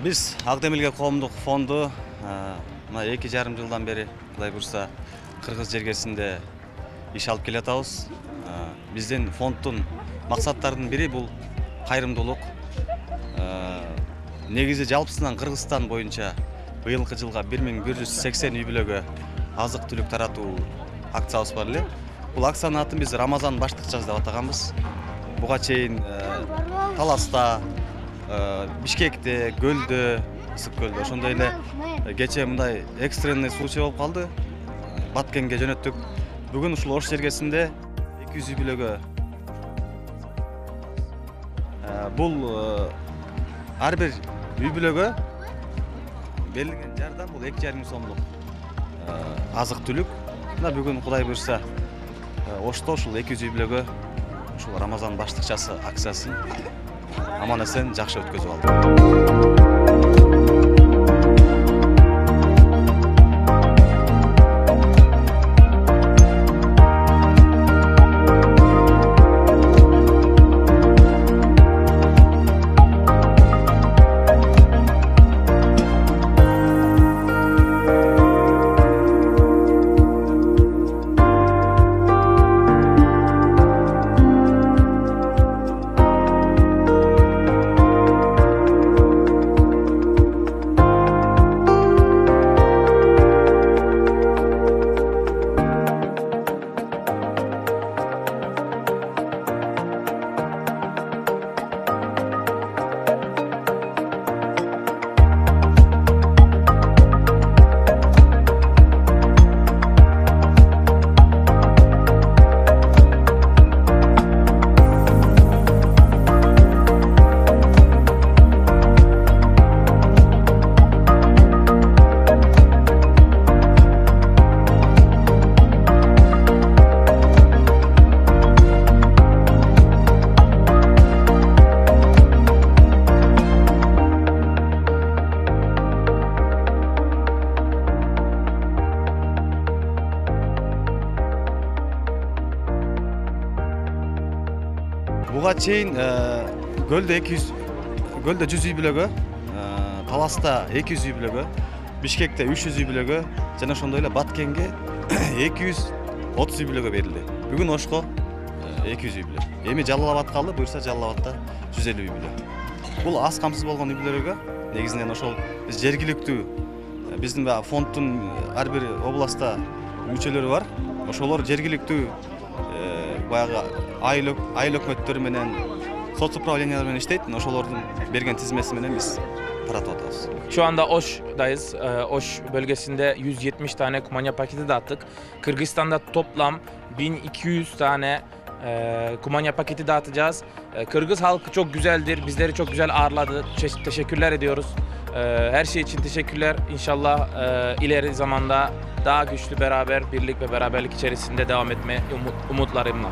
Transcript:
Biz Агдемилге коомдук фонду мына 2,5 жылдан бери Кудай буйрса Кыргыз жергесинде иш алып келатабыз. Биздин фонддун максаттарынын бири бул кайрымдуулук. Негизи жалпысынан Кыргызстан боюнча быйылкы жылга 1180 үй-бүлөгө азык-түлүк таратуу акциябыз бар эле. Бул акциянын атын биз Рамазан баштыкчасы деп атаганбыз. Буга чейин Таласта, Бишкекте, Көлдө, Ысык көлдө ошондой эле кечээ мындай экстренный случай болуп калды. Баткенге жөнөттүк. Бүгүн ушул Ош жергесинде 200 үй-бүлөгө бул ар бир үй-бүлөгө берилген жардам бул 2,5 сомдук азык-түлүк. Мына бүгүн Кудай буйрса Ошто ушул 200 үй-бүлөгө ушул Рамазан баштыкчасы акциясын аман эсен жакшы өткөзүп алдык. Буга чейин Көлдө 100 үй-бүлөгө, Таласта 200 үй-бүлөгө, Бишкекте 300 үй-бүлөгө жана ошондой эле Баткенге 230 үй-бүлөгө берилди. Бүгүн Ошко 200 үй-бүлө. Эми Жалал Абад калды, буйрса Жалал Абадта 150 үй-бүлө. Бул аз камсыз болгон үй-бүлөлөргө негизинен ошол биз жергиликтүү биздин фонддун ар бир областта мүчөлөрү бар. Ошолор жергиликтүү баягы айыл өкмөттөрү менен соц управлениялар менен иштейт. Ошолордун берген тизмеси менен биз таратып атабыз. Şu anda Oş'dayız. Oş bölgesinde 170 tane kumanya paketi dağıttık. Kırgızistan'da toplam 1200 tane kumanya paketi dağıtacağız. Kırgız halkı çok güzeldir. Bizleri çok güzel ağırladı. Teşekkürler ediyoruz. Her şey için teşekkürler. İnşallah ileri zamanda daha güçlü birlik ve beraberlik içerisinde devam etme umutlarımla.